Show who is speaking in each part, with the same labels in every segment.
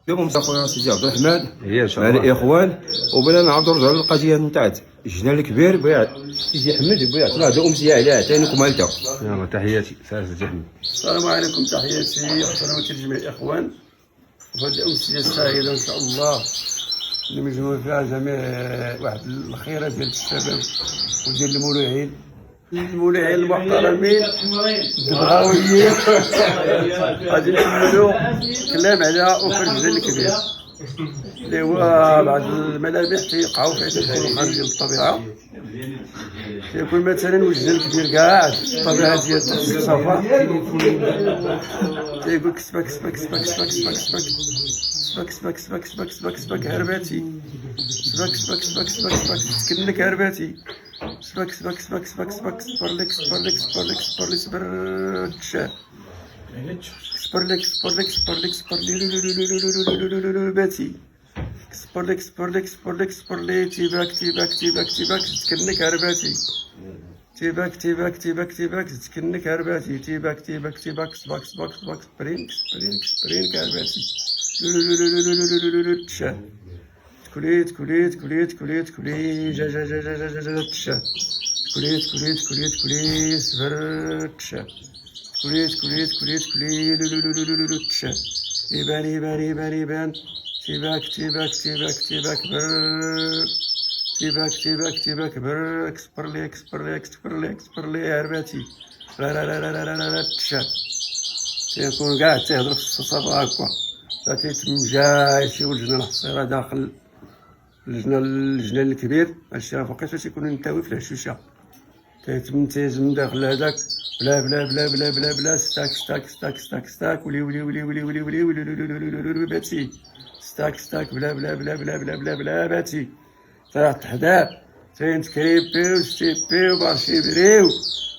Speaker 1: اليوم اخويا سيدي عبد الرحمن
Speaker 2: هي ان شاء
Speaker 1: مع
Speaker 2: الله.
Speaker 1: الاخوان وبغينا نعاودوا نرجعوا للقضيه نتاع الجنان الكبير بيع سيدي احمد بيع طلع هذا امسيه عليها عتاني كمالته.
Speaker 2: يلا تحياتي سيدي احمد.
Speaker 3: السلام عليكم، تحياتي وسلامة جميع الاخوان. وهذه الامسيه السعيده ان شاء الله اللي مجموع فيها جميع واحد الخيرات ديال الشباب وديال المولوعين المحترمين الدبغاويين غادي نحملوا كلام على اوفر الجنان الكبير اللي هو بعض الملامح تيقعوا فيها تكون خارج الطبيعه. تيكون مثلا وجدان كبير كاع الطبيعه ديال الصفا تيقول كسبك كسبك كسبك كسبك كسبك كسبك كسبك كسبك كسبك كسبك هرباتي كسبك كسبك كسبك كسبك كسبك تسكنك هرباتي كسبك كسبك كسبك كسبك كسبك كسبر لك كسبر لك كسبر لك كسبر لك كسبر تشاه كسبر لك كسبر لك كسبر لك كسبر لك باتي كسبر لك كسبر لك كسبر لك كسبر لك تيباك تيباك تيباك تيباك تسكنك هرباتي تيباك تيباك تيباك تيباك تسكنك هرباتي تيباك تيباك تيباك سباك سباك سباك سبرين سبرين سبرين كهرباتي تشاه كليت كليت كليت كليت كليت جا جا جا جا جا جا جا تشاه كليت كليت كليت كليت سبر تشاه كليت كليت كليت كليت تشاه يبان يبان يبان يبان تيباك تيباك تيباك تيباك بر تيباك تيباك تيباك بر كسبر لي كسبر لي كسبر لي كسبر لي هرباتي لا لا لا لا لا لا لا تشاه تيكون كاع تيهضر في الصفا هكا تيتم جاي شي ولجنا الحصيره داخل الجنان الكبير. هادشي راه فوقاش تيكون نتاوي في الحشوشه تيتم داخل هذاك بلا بلا بلا بلا بلا بلا ستاك ستاك ستاك ستاك ستاك ولي ولي ولي ولي ولي ولي ولي باتي ستاك ستاك بلا بلا بلا بلا بلا بلا بلا باتي طلعت حدا تينتكريبيو ستيبيو بارشيبريو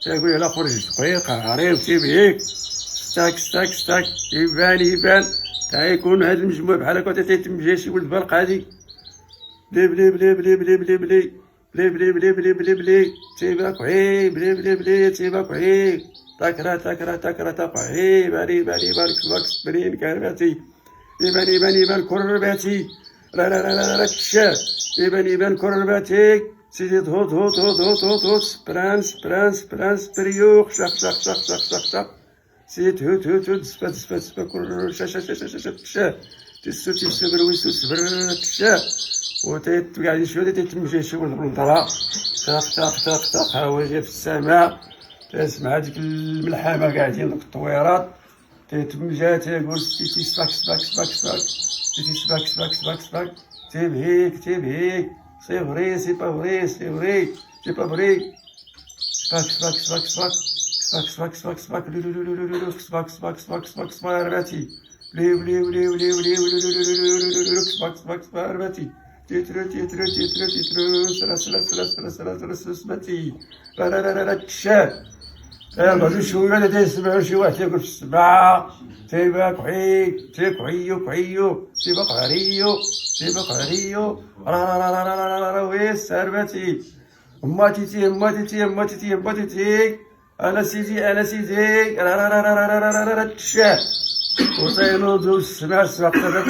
Speaker 3: تيقول يلا خرج دقيقة عريو تيبيك ستاك ستاك ستاك يبان تيكون هاد المجموع بحال هكا تيتم جا شي ولد بالقادي بلي بلي بلي بلي بلي بلي بلي بلي بلي بلي بلي بلي بلي تيباك وعي بلي بلي بلي تيباك وعي تاكرا تاكرا تاكرا تاقعي باري باري بارك باك سبرين كهرباتي يبان كرباتي لا لا لا لا تشاه يبان كرباتي سيدي هوت هوت هوت هوت هوت هوت سبرانس برانس برانس بريوخ شخ شخ شخ شخ شخ شخ سيد هوت هوت هوت سبات سبات سبات كل شا شا شا شا شا تشاه تسو تسو برويسو سبر تشاه وتقعد شويه تيتم شي ولد بالنظره طاق طاق طاق طاق هواجي في السماء تسمع هذيك الملحمه قاعدين دوك الطويرات تيتم جا تيقول تي سباك سباك سباك سباك تي سباك سباك سباك سباك تيبهيك سي فري سي با فري سي فري سي با فري سباك سباك سباك سباك سباك سباك سباك لو لو لو لو لو سباك سباك سباك سباك سباك رباتي بلي بلي بلي بلي بلي بلي سباك سباك سباك رباتي تيترو تيترو تيترو تيترو سلا سلا سلا سلا سلا سلا سلا سباتي لا لا لا لا تشاه يلا شويه تيسمعوا شي واحد تيقول في السبعه تيباك عيك تيكعيو كعيو تيباك عريو تيباك عريو را ويس هرباتي اماتي انا سيدي را تشاه وتينوضوا السماع قدام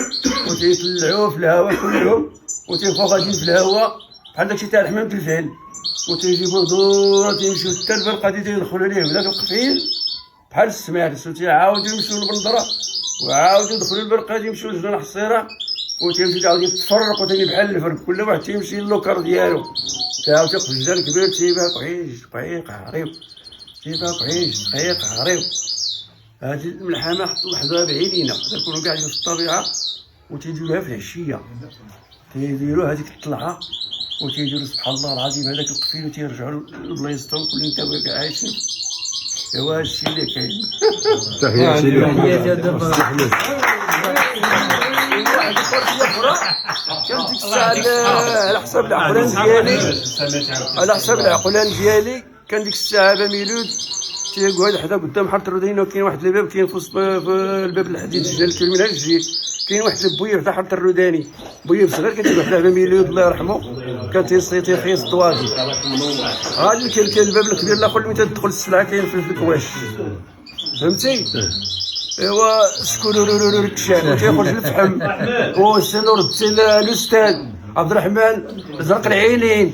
Speaker 3: وتيطلعوا في الهواء كلهم وتيبقوا غاديين في الهواء بحال داكشي تاع الحمام في الفعل وتيجيبوا دورة تيمشيو حتى البرقادي تيدخلوا ليه بداك القفيل بحال السماع تيعاودوا يمشيو للبندرة وعاودوا يدخلوا البرقادي يمشيو لجنان الحصيرة وتيمشيو تعاود يتفرقوا تاني بحال الفرق كل واحد تيمشي للوكر ديالو تعاود تيقف الجدار الكبير تيباك عيش دقيق عريو تيباك عيش دقيق عريو. هذه الملحمة حطوا حداها بعينينا تيكونوا قاعدين في الطبيعة وتيديروها في العشية تيديروا هذيك الطلعة وتيديروا سبحان الله العظيم هذاك القفيل وتيرجعوا لبلايصتهم كل نتا كاع عايشين. ايوا هادشي اللي كاين.
Speaker 2: تحياتي لكم.
Speaker 3: واحد الفرصية أخرى كانت ديك الساعة على حساب العقلان ديالي كان ديك الساعة بميلود تيقعد حدا قدام حاره الردينه وكاين واحد الباب كاين في الباب الحديد الجدال كاين من الجي كاين واحد البوير تاع حاره الرداني بوير صغير كان تيبيع حدا ميلود الله يرحمه كان تيخيص الطواجن. هذا كاين الباب الكبير الاخر اللي تدخل السلعه كاين في الكواش فهمتي. ايوا سكولولولولو تشان تيخرج الفحم والسنور الاستاذ عبد الرحمن زرق العينين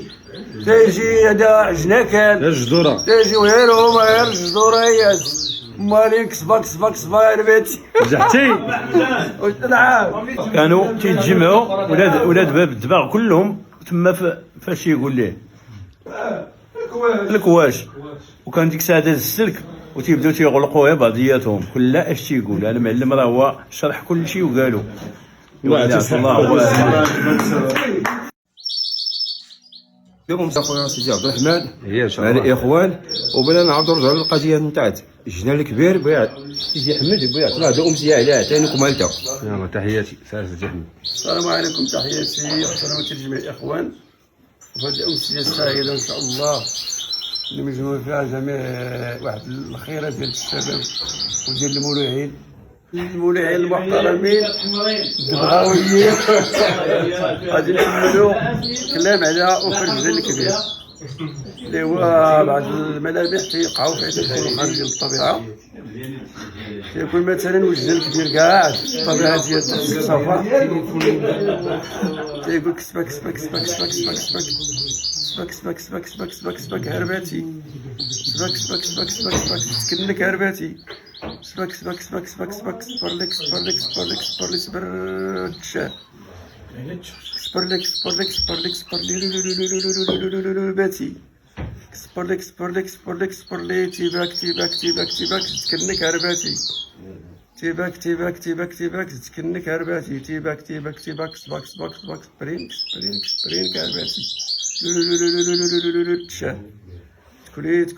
Speaker 3: تيجي هذا جناكان
Speaker 2: الجدورة
Speaker 3: تيجي غير هما غير الجدورة هي مالين كسبا يا بيتي
Speaker 2: رجعتي
Speaker 3: نعم
Speaker 4: كانوا تيتجمعوا ولاد باب الدباغ كلهم تما فاش يقول ليه الكواش وكان ديك الساعه داز السلك وتيبداو تيغلقوا بعضياتهم كل اش تيقول انا معلم راه هو شرح كل شيء وقالوا الله هو
Speaker 1: اليوم خويا سيدي عبد الرحمن
Speaker 2: هي ان شاء
Speaker 1: مع
Speaker 2: الله
Speaker 1: الاخوان وبغينا نعاودوا نرجعوا للقضيه نتاعت الجنان الكبير بغا سيدي حمد بغا طلع هذا امسيه عليه عطينيكم مالته.
Speaker 2: يلا تحياتي سلسة حميد.
Speaker 3: السلام عليكم تحياتي وسلامة الجميع الاخوان وهذه الامسيه السعيده ان شاء الله اللي مجموع فيها جميع واحد الخيرات ديال الشباب وديال المولوعين المحترمين الدبغاويين غادي نكملوا كلام على اخر الجبل الكبير اللي هو بعض الملامح تيقعوا فيها تيكونوا خارجين الطبيعه تيكون مثلا وجه الكبير كاع الطبيعه ديال الصفا تيقول كسبك سبك هرباتي سبك تكنك هرباتي سبك صبر لك سبرتشا صبر لي باتي صبر لي تيباك تكنك هرباتي تيباك تكنك هرباتي تيباك صباك سبرين هرباتي تشا كليت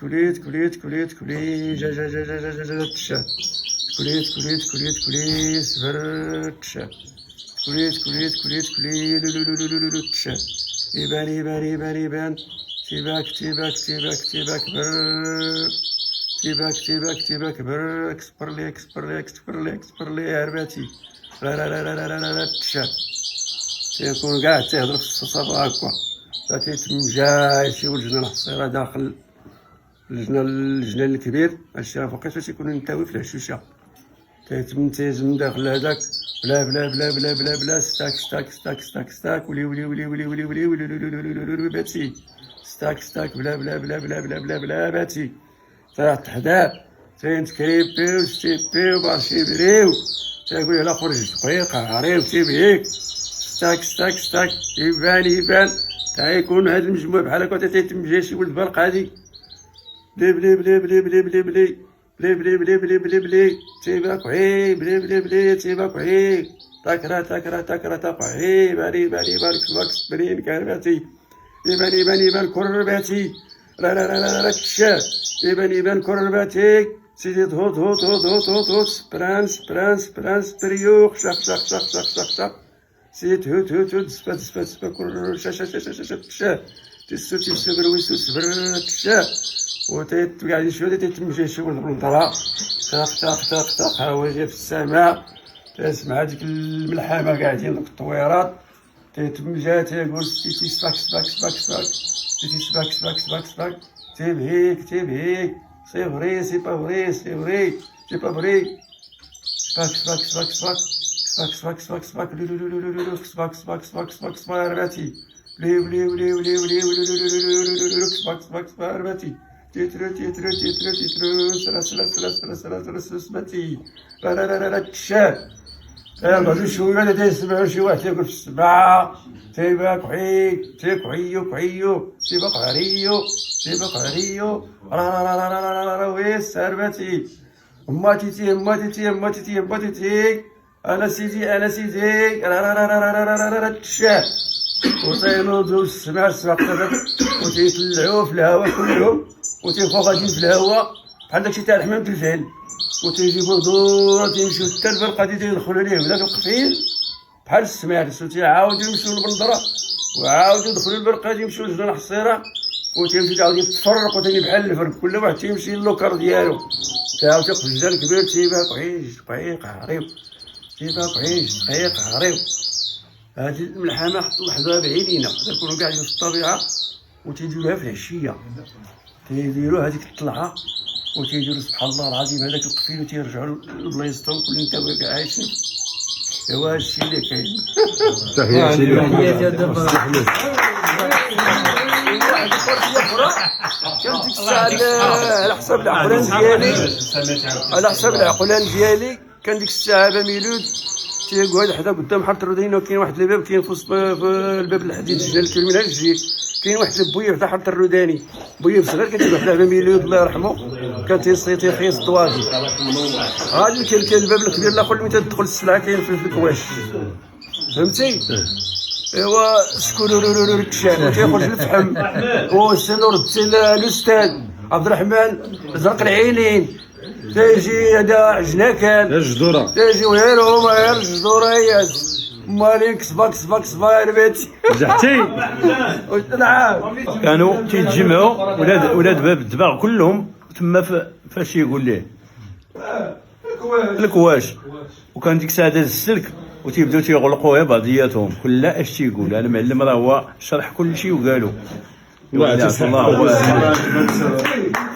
Speaker 3: جا تشا كليت سبرتشا كليت تشا يبان تيباك برك صبر لي هرباتي لا تشا تيكون كاع تيهضر في الصفا هكا تيتم جاي شي ولجنا الحصيره داخل الجنان الكبير هادشي راه فوقيت فاش يكونوا نتاوي في الحشوشه تيتم داخل هذاك بلا ستاك ولي باتي ستاك بلا باتي تحت حدا تنتكريبيو ستيبيو بارشيبريو تيقول يلا خرج دقيق عريو تيبهيك ستاك يبان تيكون هاد المجموع بحال هكا تيتم جاي شي ولد برق هادي بلي تيباك عي تيباك عي تاكرا تاقعي بارك سبرين كرباتي يبان كرباتي لا تشا يبان كرباتي سيدي هوت سبرانس بريوخ شخ سيدي هوت سبا كل شا تسو برويسو سبر تشا وتيت قاعدين شويه تيتمشي شي ولد بالنظره طاق هواجي في السماء تسمع هذيك الملحمه قاعدين دوك الطويرات تيتمجا تيقول سيتي سباك تيبهيك سي فري سي با فري سباك رباتي رباتي تيترو سلاسلتي لا تشا غادي شويه تيسمعوا شي واحد تيقول في السبعه تيباك عيو تيباك عريو ويس رباتي اماتي انا سيدي تشا وتينوضوا السمع السباق وتيطلعوا في الهواء كلهم وتيبقاو غاديين في الهواء بحال داكشي تاع الحمام في الفعل وتيجيبوا دورة تيمشيو حتى البرقه تيدخلوا ليه بلا القفيل بحال السماعس وتيعاودوا يمشيو للبندره وعاودوا يدخلوا البرقه تيمشيو لجنان الحصيره وتيمشي تعاود يتفرقوا تاني بحال الفرق كل واحد تيمشي للوكر ديالو تعاود تيخرج الجدار الكبير تيباك عيش دقيق عريو هذه الملحمه حط لحظه بعينينا تيكونوا قاعدين في الطبيعه وتيديروها في العشيه تيديروا هذيك الطلعه وتيديروا سبحان الله العظيم هذاك القفيل وتيرجعوا لبلايصتهم كل انت باقي عايشين. ايوا هادشي اللي كاين.
Speaker 2: تحياتي لك.
Speaker 3: كانت ديك الساعه على حسب العقلان ديالي، على حسب العقلان ديالي كان ديك الساعه بميلود تيقعد حدا قدام حاره الردينه، وكاين واحد الباب كاين في وسط الباب الحديد الجبل كاين منها الجي، كاين واحد البويه في حاره الرداني، بويه صغير كان تيبيع فيها بميلود الله يرحمه، كان تيخيص الطواجن. غادي كاين الباب الكبير الاخر اللي تدخل السلعه كاين في الكواش، فهمتي؟ ايوا سكورورورور كشان تيخرج الفحم والسنور الاستاذ عبد الرحمن زرق العينين، تيجي هذا عجناكان
Speaker 2: الجدورة
Speaker 3: تيجي ويرهم غير الجدوره هي مالين كسبا يا بيتي
Speaker 2: رجعتي.
Speaker 3: نعم.
Speaker 4: كانوا تيتجمعوا ولاد باب الدباغ كلهم تما فاش يقول ليه الكواش، وكان ديك الساعه داز السلك وتيبداو تيغلقوا بعضياتهم كل اش تيقول. انا معلم راه هو شرح كل شيء وقالوا.
Speaker 2: الله
Speaker 4: الله